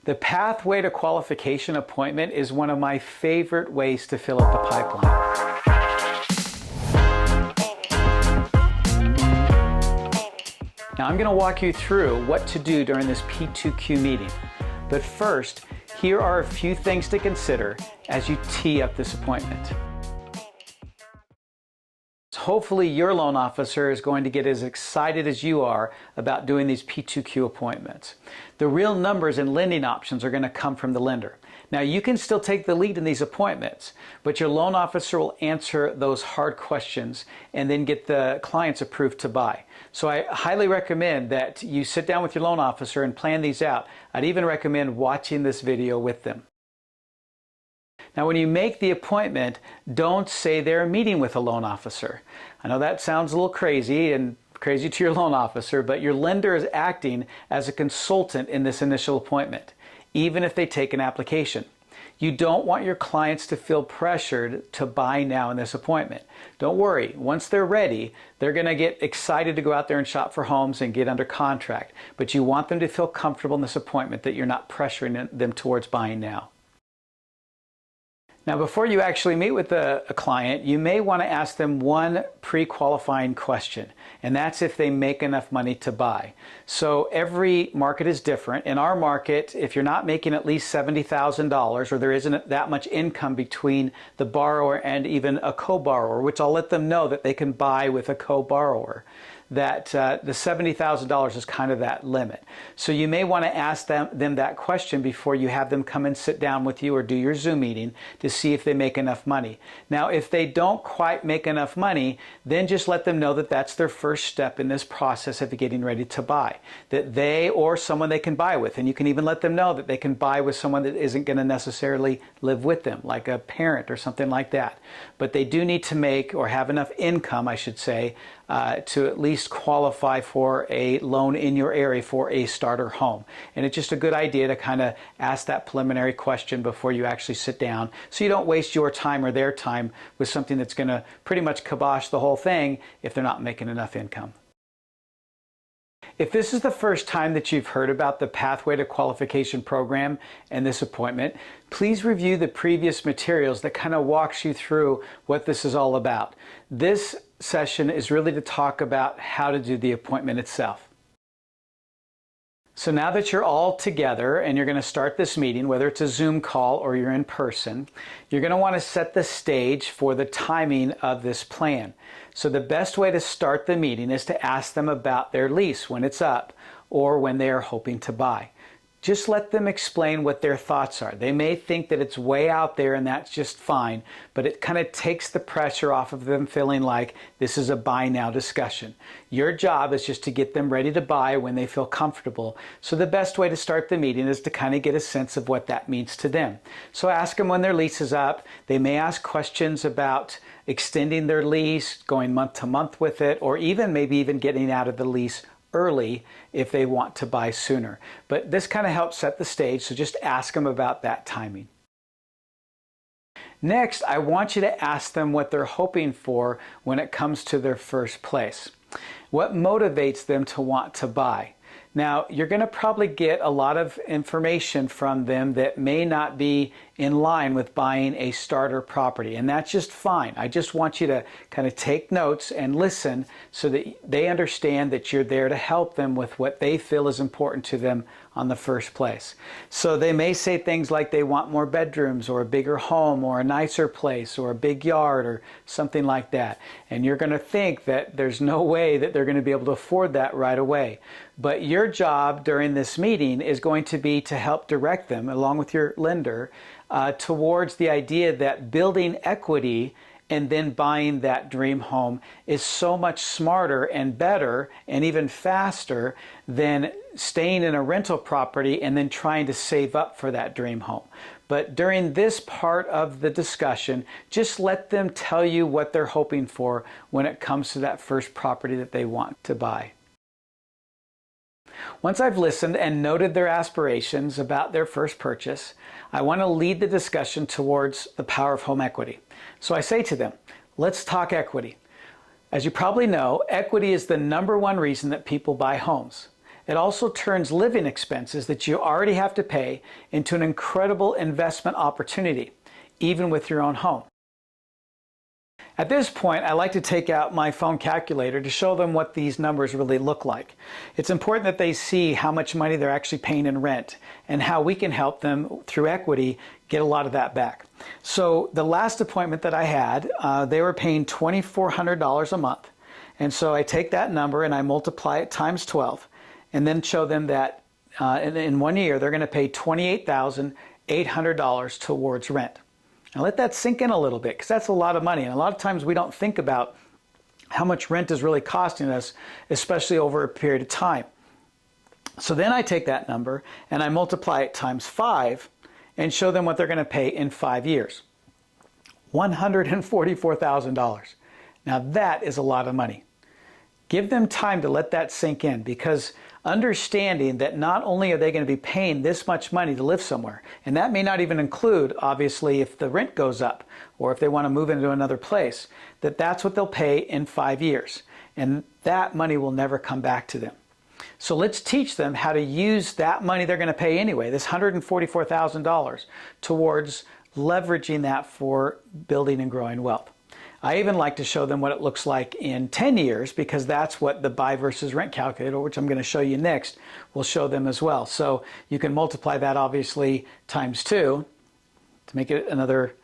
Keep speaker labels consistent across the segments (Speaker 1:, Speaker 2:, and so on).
Speaker 1: The pathway to qualification appointment is one of my favorite ways to fill up the pipeline. Now I'm going to walk you through what to do during this P2Q meeting. But first, here are a few things to consider as you tee up this appointment. Hopefully your loan officer is going to get as excited as you are about doing these P2Q appointments. The real numbers and lending options are going to come from the lender. Now you can still take the lead in these appointments, but your loan officer will answer those hard questions and then get the clients approved to buy. So I highly recommend that you sit down with your loan officer and plan these out. I'd even recommend watching this video with them. Now, when you make the appointment, don't say they're meeting with a loan officer. I know that sounds a little crazy and crazy to your loan officer, but your lender is acting as a consultant in this initial appointment, even if they take an application. You don't want your clients to feel pressured to buy now in this appointment. Don't worry, once they're ready, they're going to get excited to go out there and shop for homes and get under contract. But you want them to feel comfortable in this appointment that you're not pressuring them towards buying now. Now, before you actually meet with a client, you may want to ask them one pre-qualifying question, and that's if they make enough money to buy. So every market is different. In our market, if you're not making at least $70,000 or there isn't that much income between the borrower and even a co-borrower, which I'll let them know that they can buy with a co-borrower, that the $70,000 is kind of that limit. So you may want to ask them that question before you have them come and sit down with you or do your Zoom meeting to see if they make enough money. Now, if they don't quite make enough money, then just let them know that that's their first step in this process of getting ready to buy, that they or someone they can buy with. And you can even let them know that they can buy with someone that isn't going to necessarily live with them, like a parent or something like that. But they do need to make or have enough income, I should say, to at least qualify for a loan in your area for a starter home. And it's just a good idea to kind of ask that preliminary question before you actually sit down, so you don't waste your time or their time with something that's going to pretty much kibosh the whole thing if they're not making enough income. If this is the first time that you've heard about the Pathway to Qualification program and this appointment, please review the previous materials that kind of walks you through what this is all about. This session is really to talk about how to do the appointment itself. So now that you're all together and you're going to start this meeting, whether it's a Zoom call or you're in person, you're going to want to set the stage for the timing of this plan. So the best way to start the meeting is to ask them about their lease when it's up or when they are hoping to buy. Just let them explain what their thoughts are. They may think that it's way out there and that's just fine, but it kind of takes the pressure off of them feeling like this is a buy now discussion. Your job is just to get them ready to buy when they feel comfortable. So the best way to start the meeting is to kind of get a sense of what that means to them. So ask them when their lease is up. They may ask questions about extending their lease, going month to month with it, or maybe even getting out of the lease early if they want to buy sooner. But this kind of helps set the stage, so just ask them about that timing. Next, I want you to ask them what they're hoping for when it comes to their first place. What motivates them to want to buy? Now, you're going to probably get a lot of information from them that may not be in line with buying a starter property, and that's just fine. I just want you to kind of take notes and listen so that they understand that you're there to help them with what they feel is important to them on the first place. So they may say things like they want more bedrooms or a bigger home or a nicer place or a big yard or something like that. And you're going to think that there's no way that they're going to be able to afford that right away. But your job during this meeting is going to be to help direct them, along with your lender, towards the idea that building equity and then buying that dream home is so much smarter and better and even faster than staying in a rental property and then trying to save up for that dream home. But during this part of the discussion, just let them tell you what they're hoping for when it comes to that first property that they want to buy. Once I've listened and noted their aspirations about their first purchase, I want to lead the discussion towards the power of home equity. So I say to them, let's talk equity. As you probably know, equity is the #1 reason that people buy homes. it also turns living expenses that you already have to pay into an incredible investment opportunity, even with your own home. At this point, I like to take out my phone calculator to show them what these numbers really look like. It's important that they see how much money they're actually paying in rent and how we can help them through equity get a lot of that back. So the last appointment that I had, they were paying $2,400 a month. And so I take that number and I multiply it times 12 and then show them that in 1 year they're going to pay $28,800 towards rent. Now let that sink in a little bit, because that's a lot of money. And a lot of times we don't think about how much rent is really costing us, especially over a period of time. So then I take that number and I multiply it times 5 and show them what they're going to pay in 5 years. $144,000. Now that is a lot of money. Give them time to let that sink in, because understanding that not only are they going to be paying this much money to live somewhere, and that may not even include, obviously, if the rent goes up or if they want to move into another place, that's what they'll pay in 5 years. And that money will never come back to them. So let's teach them how to use that money they're going to pay anyway, this $144,000, towards leveraging that for building and growing wealth. I even like to show them what it looks like in 10 years, because that's what the buy versus rent calculator, which I'm going to show you next, will show them as well. So you can multiply that obviously times 2 to make it another,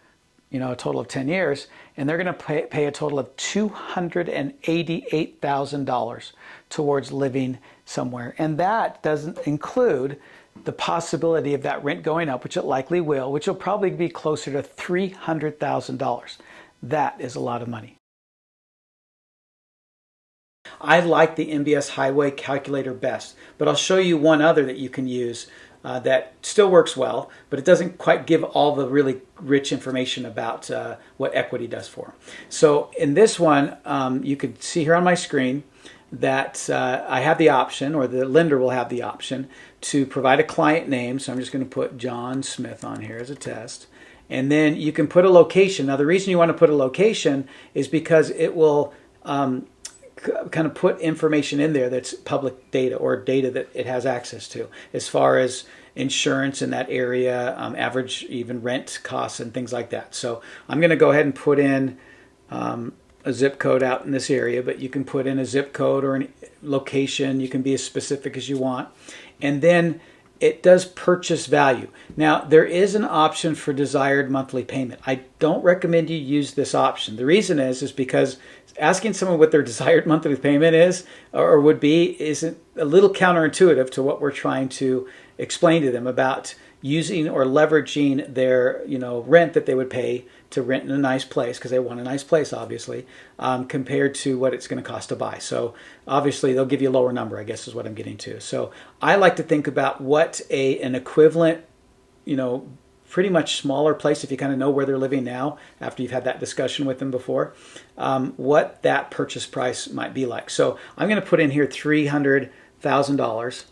Speaker 1: a total of 10 years, and they're going to pay a total of $288,000 towards living somewhere. And that doesn't include the possibility of that rent going up, which it likely will, which will probably be closer to $300,000. That is a lot of money. I like the MBS Highway Calculator best, but I'll show you one other that you can use that still works well, but it doesn't quite give all the really rich information about what equity does for them. So in this one, you can see here on my screen that I have the option, or the lender will have the option, to provide a client name. So I'm just going to put John Smith on here as a test. And then you can put a location. Now, the reason you want to put a location is because it will kind of put information in there that's public data, or data that it has access to, as far as insurance in that area, average even rent costs and things like that. So I'm going to go ahead and put in a zip code out in this area, but you can put in a zip code or a location. You can be as specific as you want. And then it does purchase value. Now, there is an option for desired monthly payment. I don't recommend you use this option. The reason is because asking someone what their desired monthly payment is or would be is a little counterintuitive to what we're trying to explain to them about using or leveraging their rent that they would pay to rent in a nice place, because they want a nice place, obviously, compared to what it's going to cost to buy. So obviously they'll give you a lower number, I guess is what I'm getting to. So I like to think about what an equivalent, pretty much smaller place, if you kind of know where they're living now after you've had that discussion with them before, what that purchase price might be like. So I'm going to put in here $300,000,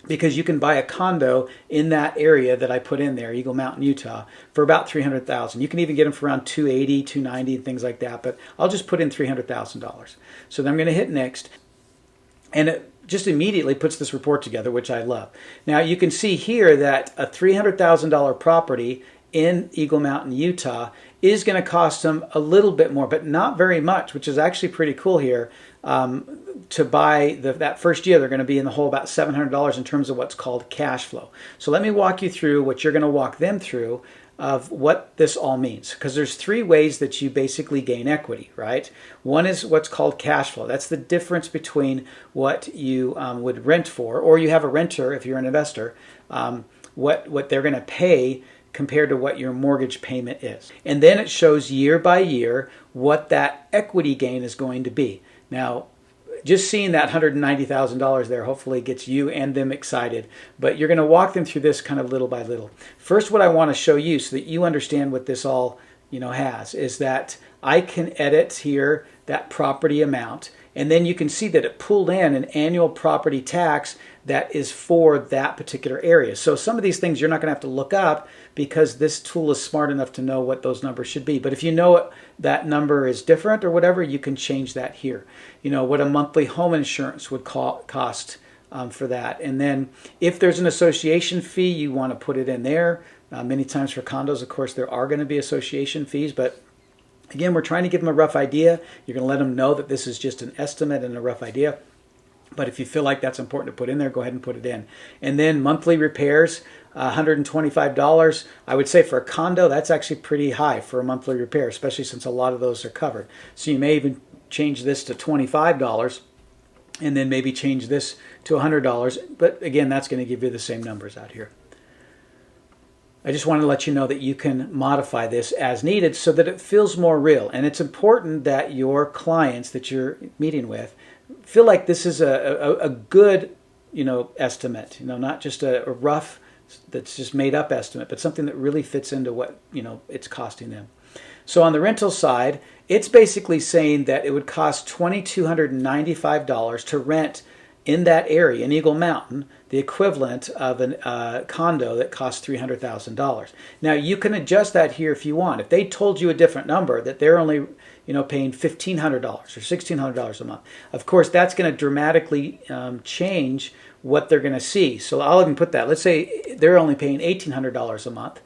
Speaker 1: because you can buy a condo in that area that I put in there, Eagle Mountain, Utah, for about $300,000. You can even get them for around $280,000, $290,000, and things like that. But I'll just put in $300,000. So then I'm going to hit next, and it just immediately puts this report together, which I love. Now you can see here that a $300,000 property in Eagle Mountain, Utah, is going to cost them a little bit more, but not very much, which is actually pretty cool here. To buy that first year, they're going to be in the hole about $700 in terms of what's called cash flow. So let me walk you through what you're going to walk them through of what this all means, because there's 3 ways that you basically gain equity, right? One is what's called cash flow. That's the difference between what you would rent for, or you have a renter if you're an investor, what they're going to pay compared to what your mortgage payment is. And then it shows year by year what that equity gain is going to be. Now, just seeing that $190,000 there hopefully gets you and them excited, but you're going to walk them through this kind of little by little. First, what I want to show you so that you understand what this all has is that I can edit here that property amount, and then you can see that it pulled in an annual property tax that is for that particular area. So some of these things you're not going to have to look up, because this tool is smart enough to know what those numbers should be. But if you know that number is different or whatever, you can change that here. What a monthly home insurance would cost for that. And then if there's an association fee, you want to put it in there. Many times for condos, of course, there are going to be association fees, but again, we're trying to give them a rough idea. You're going to let them know that this is just an estimate and a rough idea. But if you feel like that's important to put in there, go ahead and put it in. And then monthly repairs, $125. I would say for a condo, that's actually pretty high for a monthly repair, especially since a lot of those are covered. So you may even change this to $25 and then maybe change this to $100. But again, that's going to give you the same numbers out here. I just want to let you know that you can modify this as needed so that it feels more real. And it's important that your clients that you're meeting with feel like this is a good, estimate, not just a rough, that's just made up estimate, but something that really fits into what, it's costing them. So on the rental side, it's basically saying that it would cost $2,295 to rent in that area in Eagle Mountain, the equivalent of a condo that costs $300,000. Now you can adjust that here if you want. If they told you a different number, that they're only paying $1,500 or $1,600 a month, of course that's going to dramatically change what they're going to see. So I'll even put that. Let's say they're only paying $1,800 a month,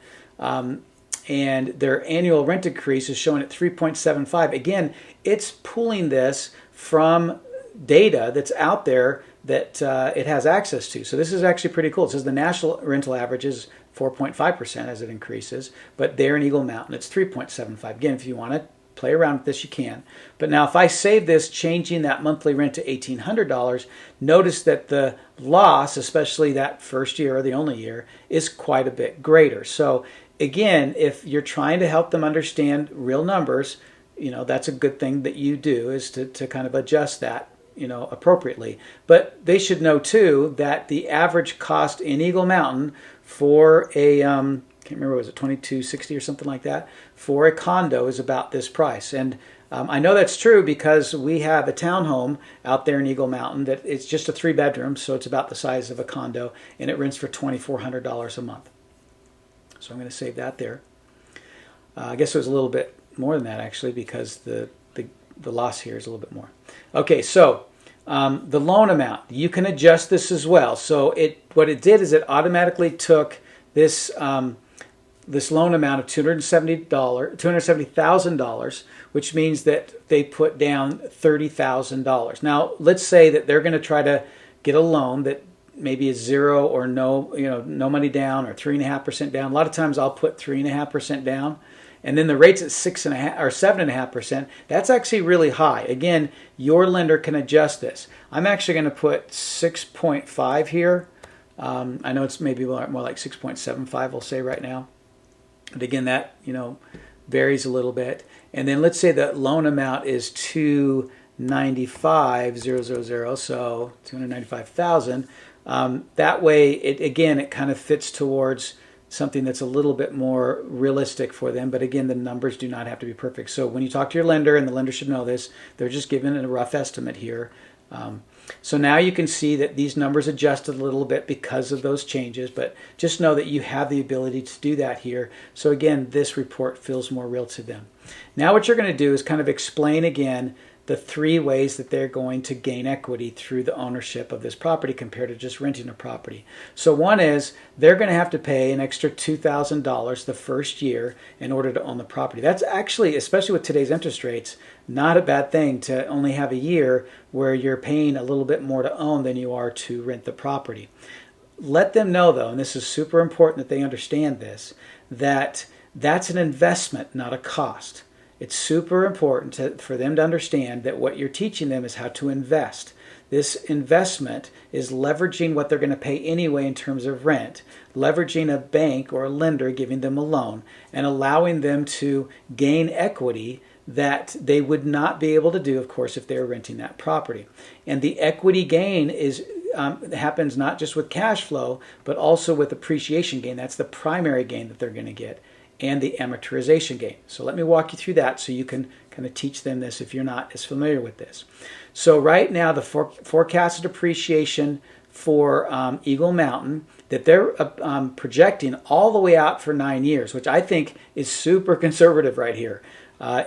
Speaker 1: and their annual rent increase is showing at 3.75. Again, it's pulling this from data that's out there that it has access to. So this is actually pretty cool. It says the national rental average is 4.5% as it increases, but there in Eagle Mountain it's 3.75. Again, if you want to play around with this, you can. But now if I save this, changing that monthly rent to $1,800, notice that the loss, especially that first year or the only year, is quite a bit greater. So again, if you're trying to help them understand real numbers, that's a good thing that you do, is to kind of adjust that appropriately. But they should know too that the average cost in Eagle Mountain for a can't remember, was it $2,260 or something like that, for a condo is about this price. And I know that's true because we have a townhome out there in Eagle Mountain that it's just a 3-bedroom, so it's about the size of a condo, and it rents for $2,400 a month. So I'm going to save that there. I guess it was a little bit more than that actually, because the loss here is a little bit more. Okay, so the loan amount, you can adjust this as well. So what it did is it automatically took this this loan amount of $270,000, which means that they put down $30,000. Now, let's say that they're going to try to get a loan that maybe is zero or no money down, or 3.5% down. A lot of times I'll put 3.5% down, and then the rate's at 6.5% or 7.5%. That's actually really high. Again, your lender can adjust this. I'm actually going to put 6.5 here. I know it's maybe more like 6.75, we'll say right now. But again, that varies a little bit. And then let's say that loan amount is $295,000, so $295,000. That way, it kind of fits towards something that's a little bit more realistic for them. But again, the numbers do not have to be perfect. So when you talk to your lender, and the lender should know this, they're just giving a rough estimate here. So now you can see that these numbers adjusted a little bit because of those changes, but just know that you have the ability to do that here. So again, this report feels more real to them. Now what you're going to do is kind of explain again the 3 ways that they're going to gain equity through the ownership of this property compared to just renting a property. So one is they're going to have to pay an extra $2,000 the first year in order to own the property. That's actually, especially with today's interest rates, not a bad thing to only have a year where you're paying a little bit more to own than you are to rent the property. Let them know though, and this is super important that they understand this, that that's an investment, not a cost. It's super important for them to understand that what you're teaching them is how to invest. This investment is leveraging what they're going to pay anyway in terms of rent, leveraging a bank or a lender giving them a loan, and allowing them to gain equity that they would not be able to do, of course, if they were renting that property. And the equity gain happens not just with cash flow, but also with appreciation gain. That's the primary gain that they're going to get, and the amortization gain. So let me walk you through that so you can kind of teach them this if you're not as familiar with this. So right now the forecasted appreciation for Eagle Mountain that they're projecting all the way out for 9 years, which I think is super conservative right here,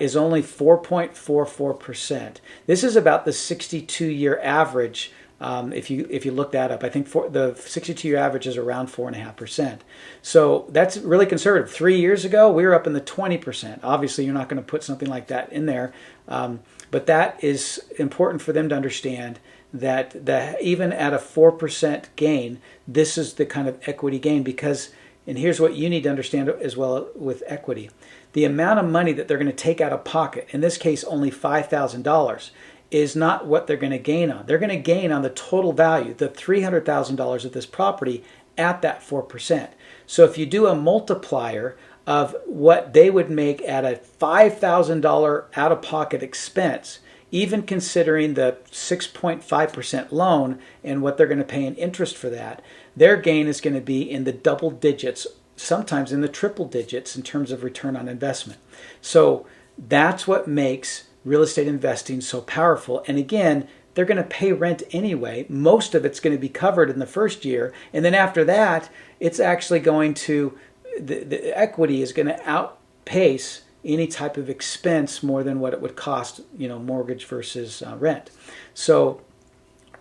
Speaker 1: is only 4.44%. This is about the 62-year average If you look that up, I think for the 62-year average is around 4.5%. So that's really conservative. 3 years ago, we were up in the 20%. Obviously, you're not going to put something like that in there, but that is important for them to understand that even at a 4% gain, this is the kind of equity gain because, and here's what you need to understand as well with equity. The amount of money that they're going to take out of pocket, in this case only $5,000, is not what they're going to gain on. They're going to gain on the total value, the $300,000 of this property at that 4%. So if you do a multiplier of what they would make at a $5,000 out-of-pocket expense, even considering the 6.5% loan and what they're going to pay in interest for that, their gain is going to be in the double digits, sometimes in the triple digits in terms of return on investment. So that's what makes real estate investing so powerful. And again, they're going to pay rent anyway. Most of it's going to be covered in the first year. And then after that, it's actually going to, the equity is going to outpace any type of expense more than what it would cost, mortgage versus rent. So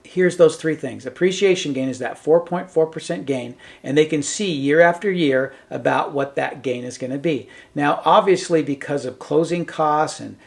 Speaker 1: here's those three things. Appreciation gain is that 4.4% gain, and they can see year after year about what that gain is going to be. Now, obviously, because of closing costs and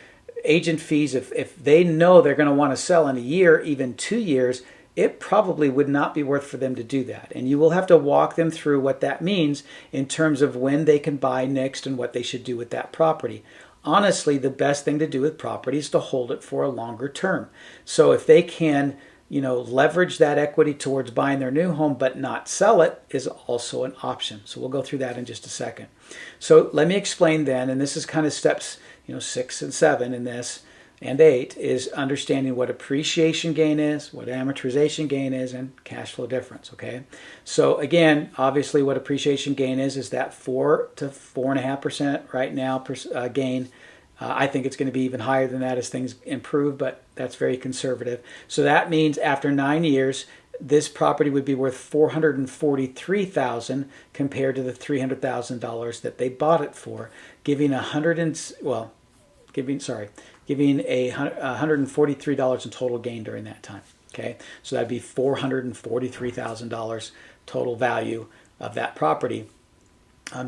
Speaker 1: agent fees, if they know they're going to want to sell in a year, even 2 years, it probably would not be worth for them to do that. And you will have to walk them through what that means in terms of when they can buy next and what they should do with that property. Honestly, the best thing to do with property is to hold it for a longer term. So if they can, leverage that equity towards buying their new home but not sell it is also an option. So we'll go through that in just a second. So let me explain then, and this is kind of steps 6 and 7 in this, and 8 is understanding what appreciation gain is, what amortization gain is, and cash flow difference, okay? So again, obviously what appreciation gain is that 4 to 4.5% right now gain. I think it's going to be even higher than that as things improve, but that's very conservative. So that means after 9 years, this property would be worth $443,000 compared to the $300,000 that they bought it for, giving $143 in total gain during that time. Okay, so that'd be $443,000 total value of that property.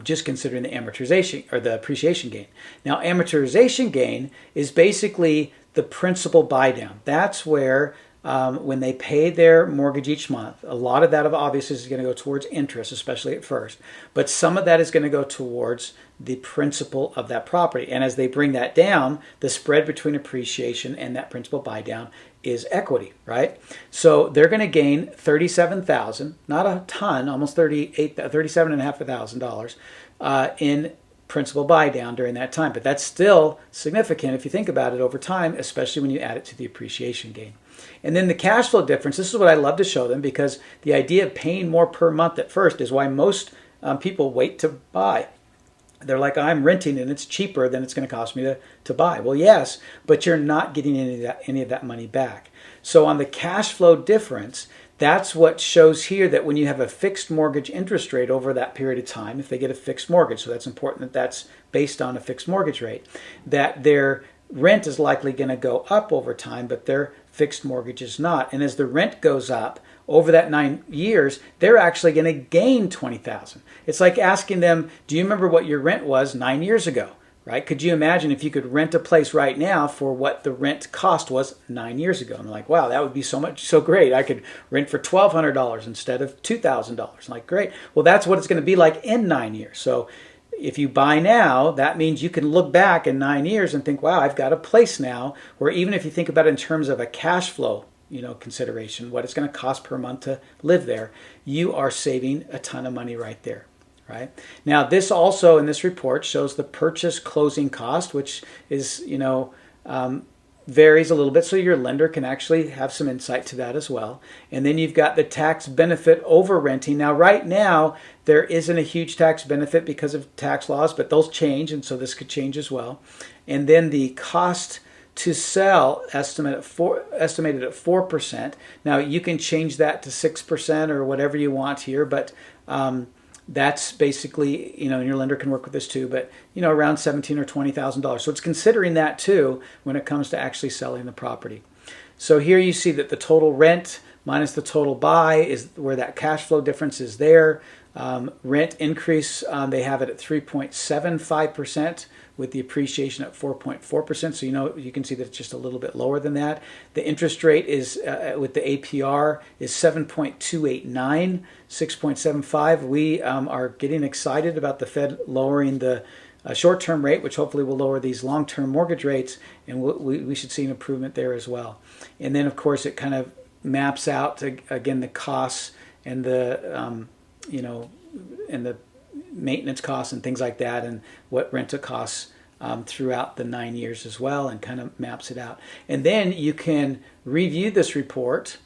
Speaker 1: Just considering the amortization or the appreciation gain. Now, amortization gain is basically the principal buy down. That's where when they pay their mortgage each month, a lot of that obviously is going to go towards interest, especially at first. But some of that is going to go towards the principal of that property. And as they bring that down, the spread between appreciation and that principal buy down is equity, right? So they're going to gain $37,000, not a ton, almost $37,500 in principal buy down during that time. But that's still significant if you think about it over time, especially when you add it to the appreciation gain. And then the cash flow difference, this is what I love to show them because the idea of paying more per month at first is why most people wait to buy. They're like, I'm renting and it's cheaper than it's going to cost me to buy. Well, yes, but you're not getting any of that money back. So on the cash flow difference, that's what shows here that when you have a fixed mortgage interest rate over that period of time, if they get a fixed mortgage, so that's important that that's based on a fixed mortgage rate, that their rent is likely going to go up over time, but their fixed mortgage is not. And as the rent goes up over that 9 years, they're actually going to gain $20,000. It's like asking them, do you remember what your rent was 9 years ago? Right? Could you imagine if you could rent a place right now for what the rent cost was 9 years ago? And they're like, wow, that would be so great. I could rent for $1,200 instead of $2,000. Like, great. Well, that's what it's going to be like in 9 years. So if you buy now, that means you can look back in 9 years and think, wow, I've got a place now where even if you think about it in terms of a cash flow, consideration, what it's going to cost per month to live there, you are saving a ton of money right there. Right? Now, this also in this report shows the purchase closing cost, which is, varies a little bit. So your lender can actually have some insight to that as well. And then you've got the tax benefit over renting. Now, right now, there isn't a huge tax benefit because of tax laws, but those change. And so this could change as well. And then the cost to sell estimated at 4%. Now, you can change that to 6% or whatever you want here, but that's basically, and your lender can work with this too, but, around $17,000 or $20,000. So it's considering that too when it comes to actually selling the property. So here you see that the total rent minus the total buy is where that cash flow difference is there. Rent increase, they have it at 3.75% with the appreciation at 4.4%. So you can see that it's just a little bit lower than that. The interest rate is with the APR is 7.289, 6.75. We are getting excited about the Fed lowering the short-term rate, which hopefully will lower these long-term mortgage rates, and we should see an improvement there as well. And then, of course, it kind of maps out to, again, the costs and the and the maintenance costs and things like that, and what rental costs throughout the 9 years as well, and kind of maps it out. And then you can review this report,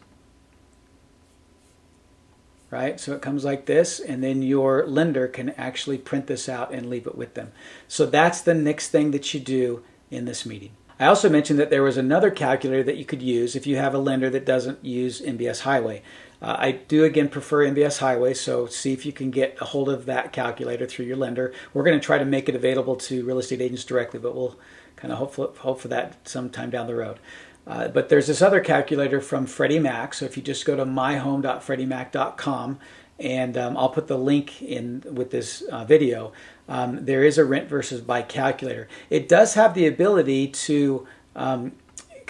Speaker 1: right? So it comes like this, and then your lender can actually print this out and leave it with them. So that's the next thing that you do in this meeting. I also mentioned that there was another calculator that you could use if you have a lender that doesn't use MBS Highway. I do, again, prefer MBS Highway, so see if you can get a hold of that calculator through your lender. We're going to try to make it available to real estate agents directly, but we'll kind of hope for that sometime down the road. But there's this other calculator from Freddie Mac, so if you just go to myhome.freddiemac.com, and I'll put the link in with this video, there is a rent versus buy calculator. It does have the ability to kind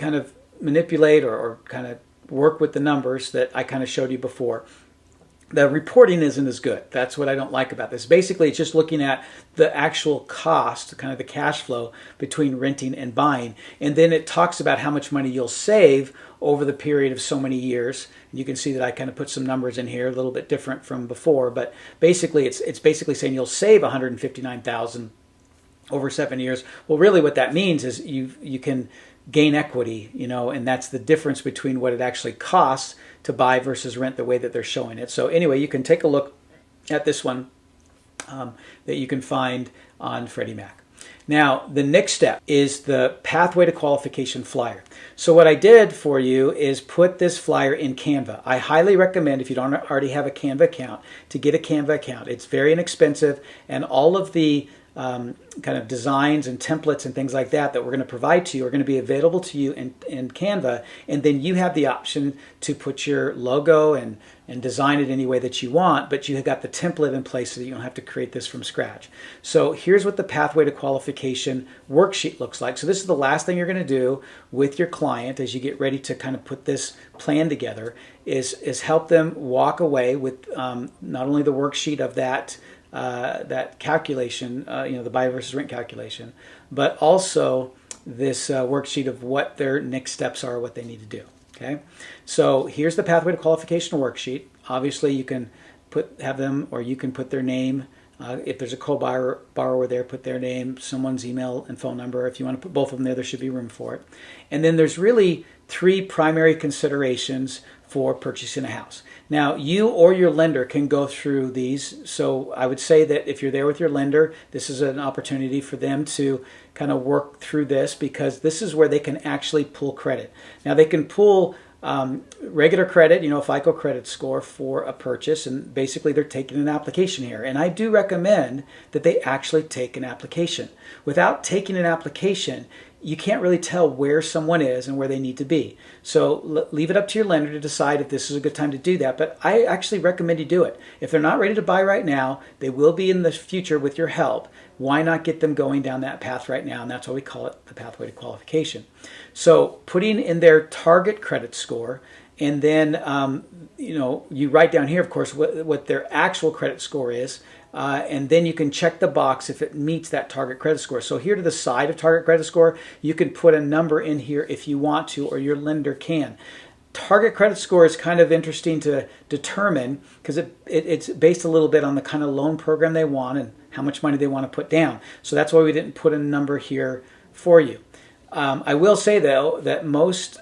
Speaker 1: of manipulate or kind of work with the numbers that I kind of showed you before. The reporting isn't as good. That's what I don't like about this. Basically, it's just looking at the actual cost, kind of the cash flow between renting and buying. And then it talks about how much money you'll save over the period of so many years. And you can see that I kind of put some numbers in here, a little bit different from before. But basically, it's basically saying you'll save $159,000 over 7 years. Well, really what that means is you can gain equity, and that's the difference between what it actually costs to buy versus rent, the way that they're showing it. So anyway, you can take a look at this one that you can find on Freddie Mac. Now, the next step is the Pathway to Qualification flyer. So what I did for you is put this flyer in Canva. I highly recommend, if you don't already have a Canva account, to get a Canva account. It's very inexpensive, and all of the kind of designs and templates and things like that we're going to provide to you are going to be available to you in Canva, and then you have the option to put your logo and design it any way that you want, but you have got the template in place so that you don't have to create this from scratch. So here's what the Pathway to Qualification worksheet looks like. So this is the last thing you're going to do with your client as you get ready to kind of put this plan together, is help them walk away with not only the worksheet of that calculation, the buy versus rent calculation, but also this worksheet of what their next steps are, what they need to do. Okay, so here's the Pathway to Qualification worksheet. Obviously, you can you can put their name. If there's a co-borrower there, put their name, someone's email and phone number. If you want to put both of them there should be room for it. And then there's really 3 primary considerations for purchasing a house. Now, you or your lender can go through these. So I would say that if you're there with your lender, this is an opportunity for them to kind of work through this, because this is where they can actually pull credit. Now, they can pull regular credit, FICO credit score for a purchase, and basically they're taking an application here. And I do recommend that they actually take an application. Without taking an application, you can't really tell where someone is and where they need to be. So leave it up to your lender to decide if this is a good time to do that. But I actually recommend you do it. If they're not ready to buy right now, they will be in the future with your help. Why not get them going down that path right now? And that's why we call it the Pathway to Qualification. So putting in their target credit score, and then you write down here, of course, what their actual credit score is. And then you can check the box if it meets that target credit score. So here to the side of target credit score, you can put a number in here if you want to, or your lender can. Target credit score is kind of interesting to determine because it's based a little bit on the kind of loan program they want and how much money they want to put down. So that's why we didn't put a number here for you. I will say, though, that most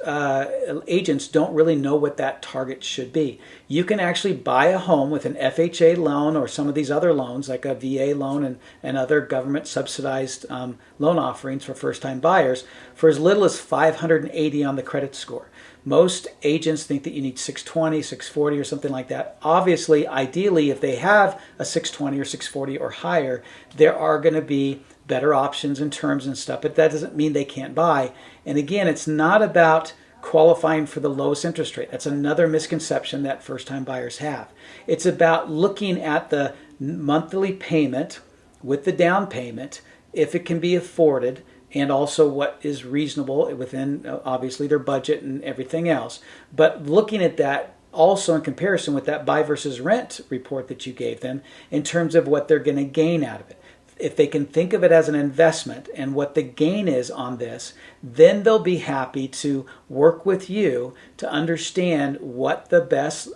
Speaker 1: agents don't really know what that target should be. You can actually buy a home with an FHA loan or some of these other loans, like a VA loan and other government-subsidized loan offerings for first-time buyers, for as little as 580 on the credit score. Most agents think that you need 620, 640, or something like that. Obviously, ideally, if they have a 620 or 640 or higher, there are going to be better options in terms and stuff, but that doesn't mean they can't buy. And again, it's not about qualifying for the lowest interest rate. That's another misconception that first-time buyers have. It's about looking at the monthly payment with the down payment, if it can be afforded, and also what is reasonable within obviously their budget and everything else. But looking at that also in comparison with that buy versus rent report that you gave them in terms of what they're going to gain out of it. If they can think of it as an investment and what the gain is on this, then they'll be happy to work with you to understand what the best,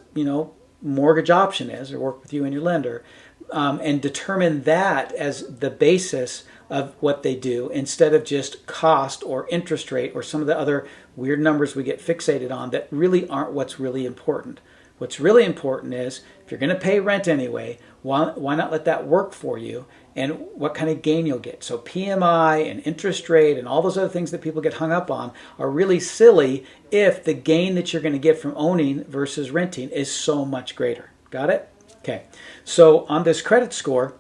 Speaker 1: mortgage option is, or work with you and your lender, and determine that as the basis of what they do instead of just cost or interest rate or some of the other weird numbers we get fixated on that really aren't what's really important. What's really important is if you're going to pay rent anyway, why not let that work for you and what kind of gain you'll get. So PMI and interest rate and all those other things that people get hung up on are really silly if the gain that you're going to get from owning versus renting is so much greater. Got it? Okay. So on this credit score,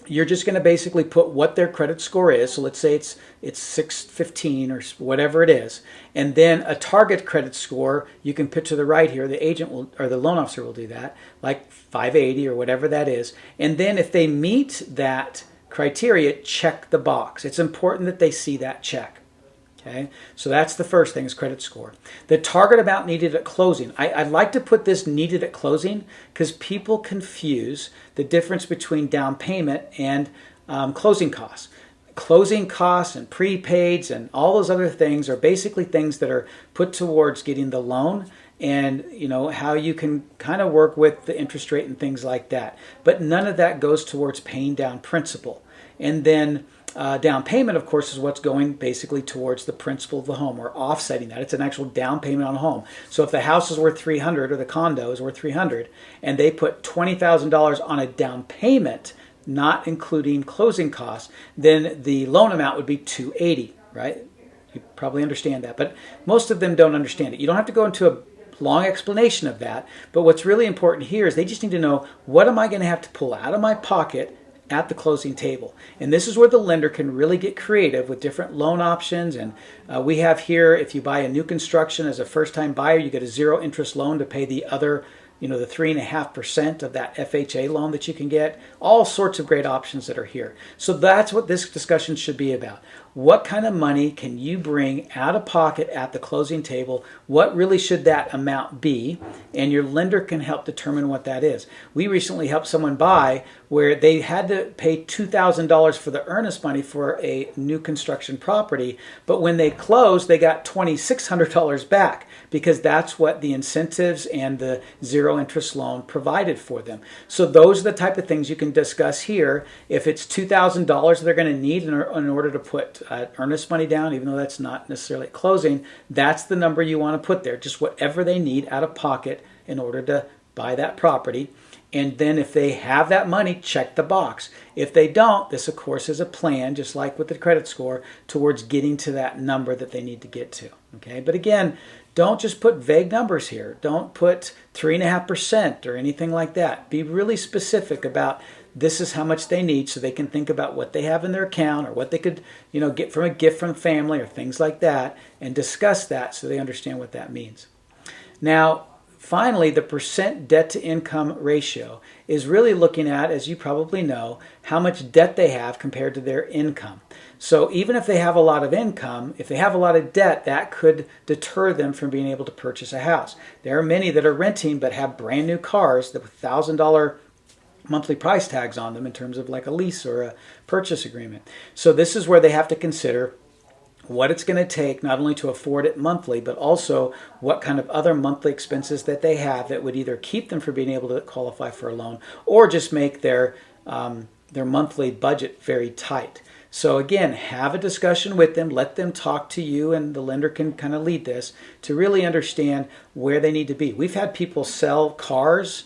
Speaker 1: you're just going to basically put what their credit score is. So let's say it's 615 or whatever it is. And then a target credit score, you can put to the right here, the agent will, or the loan officer will do that, like 580 or whatever that is. And then if they meet that criteria, check the box. It's important that they see that check. Okay, so that's the first thing is credit score. The target amount needed at closing. I'd like to put this needed at closing because people confuse the difference between down payment and closing costs. Closing costs and prepaids and all those other things are basically things that are put towards getting the loan and how you can kind of work with the interest rate and things like that. But none of that goes towards paying down principal. And then down payment, of course, is what's going basically towards the principal of the home or offsetting that. It's an actual down payment on a home. So if the house is worth $300 or the condo is worth $300 and they put $20,000 on a down payment, not including closing costs, then the loan amount would be $280, right? You probably understand that, but most of them don't understand it. You don't have to go into a long explanation of that, but what's really important here is they just need to know, what am I going to have to pull out of my pocket at the closing table? And this is where the lender can really get creative with different loan options. And we have here, if you buy a new construction as a first-time buyer, you get a zero interest loan to pay the other, the 3.5% of that FHA loan that you can get. All sorts of great options that are here. So that's what this discussion should be about. What kind of money can you bring out of pocket at the closing table? What really should that amount be? And your lender can help determine what that is. We recently helped someone buy where they had to pay $2,000 for the earnest money for a new construction property, but when they closed, they got $2,600 back because that's what the incentives and the zero interest loan provided for them. So those are the type of things you can discuss here. If it's $2,000 they're going to need in order to put earnest money down, even though that's not necessarily closing, that's the number you want to put there, just whatever they need out of pocket in order to buy that property. And then if they have that money, check the box. If they don't, this of course is a plan, just like with the credit score, towards getting to that number that they need to get to. Okay, but again, don't just put vague numbers here. Don't put 3.5% or anything like that. Be really specific about this is how much they need so they can think about what they have in their account or what they could, get from a gift from family or things like that, and discuss that so they understand what that means. Now, finally, the percent debt to income ratio is really looking at, as you probably know, how much debt they have compared to their income. So even if they have a lot of income, if they have a lot of debt, that could deter them from being able to purchase a house. There are many that are renting but have brand new cars that with $1,000 monthly price tags on them in terms of like a lease or a purchase agreement. So this is where they have to consider what it's going to take not only to afford it monthly, but also what kind of other monthly expenses that they have that would either keep them from being able to qualify for a loan or just make their monthly budget very tight. So again, have a discussion with them, let them talk to you, and the lender can kind of lead this to really understand where they need to be. We've had people sell cars.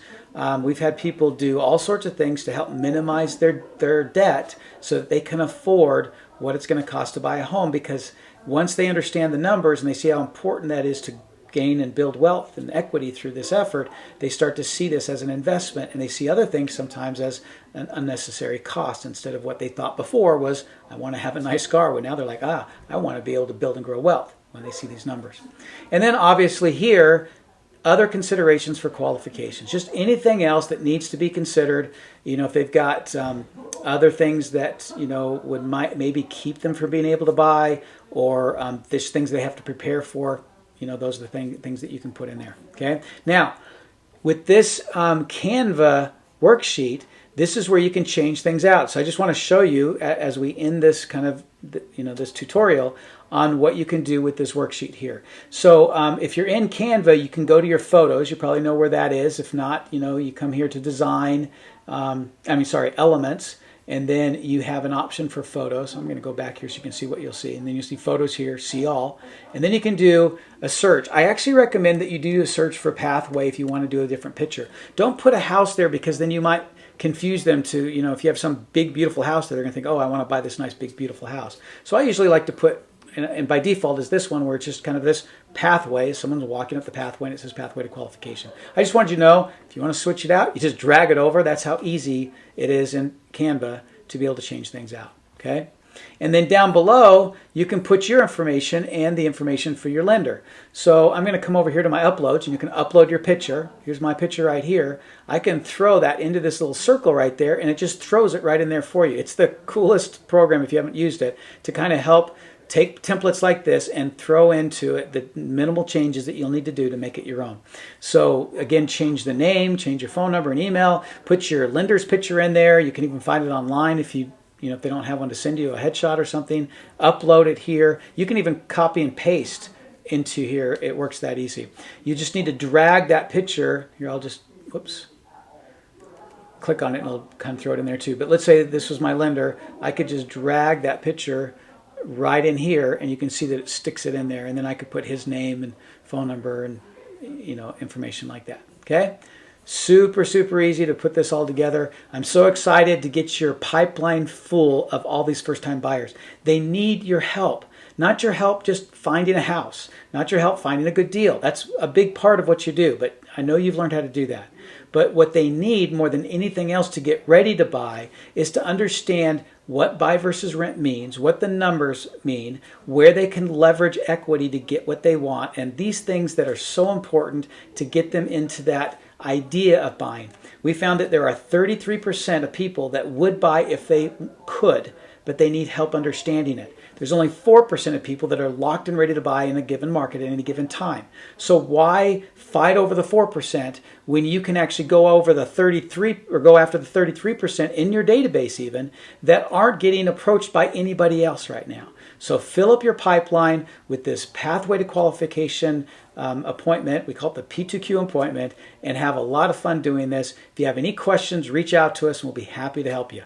Speaker 1: We've had people do all sorts of things to help minimize their debt so that they can afford what it's going to cost to buy a home, because once they understand the numbers and they see how important that is to gain and build wealth and equity through this effort, they start to see this as an investment, and they see other things sometimes as an unnecessary cost instead of what they thought before was, I want to have a nice car. Well, now they're like, I want to be able to build and grow wealth. when they see these numbers. And then obviously here, other considerations for qualifications, just anything else that needs to be considered. If they've got other things that might maybe keep them from being able to buy, or there's things they have to prepare for. Those are the things that you can put in there. Okay. Now, with this Canva worksheet, this is where you can change things out. So I just want to show you as we end this kind of this tutorial on what you can do with this worksheet here. So if you're in Canva, you can go to your photos. You probably know where that is. If not, you come here to design, elements, and then you have an option for photos. I'm going to go back here so you can see what you'll see. And then you see photos here, see all. And then you can do a search. I actually recommend that you do a search for pathway if you want to do a different picture. Don't put a house there, because then you might confuse them to, if you have some big, beautiful house there, they're going to think, oh, I want to buy this nice, big, beautiful house. So I usually like to put, and by default is this one, where it's just kind of this pathway. Someone's walking up the pathway and it says pathway to qualification. I just wanted you to know, if you want to switch it out, you just drag it over. That's how easy it is in Canva to be able to change things out. Okay. And then down below, you can put your information and the information for your lender. So I'm going to come over here to my uploads, and you can upload your picture. Here's my picture right here. I can throw that into this little circle right there, and it just throws it right in there for you. It's the coolest program, if you haven't used it, to kind of help take templates like this and throw into it the minimal changes that you'll need to do to make it your own. So again, change the name, change your phone number and email, put your lender's picture in there. You can even find it online if if they don't have one to send you, a headshot or something. Upload it here. You can even copy and paste into here. It works that easy. You just need to drag that picture. Here, I'll just, click on it and it'll kind of throw it in there too. But let's say this was my lender. I could just drag that picture right in here, and you can see that it sticks it in there. And then I could put his name and phone number and information like that. Okay. Super, super easy to put this all together. I'm so excited to get your pipeline full of all these first-time buyers. They need your help. Not your help just finding a house. Not your help finding a good deal. That's a big part of what you do, but I know you've learned how to do that. But what they need more than anything else to get ready to buy is to understand what buy versus rent means, what the numbers mean, where they can leverage equity to get what they want, and these things that are so important to get them into that idea of buying. We found that there are 33% of people that would buy if they could, but they need help understanding it. There's only 4% of people that are locked and ready to buy in a given market at any given time. So why fight over the 4% when you can actually go over the 33 or go after the 33% in your database even that aren't getting approached by anybody else right now? So fill up your pipeline with this pathway to qualification appointment. We call it the P2Q appointment, and have a lot of fun doing this. If you have any questions, reach out to us and we'll be happy to help you.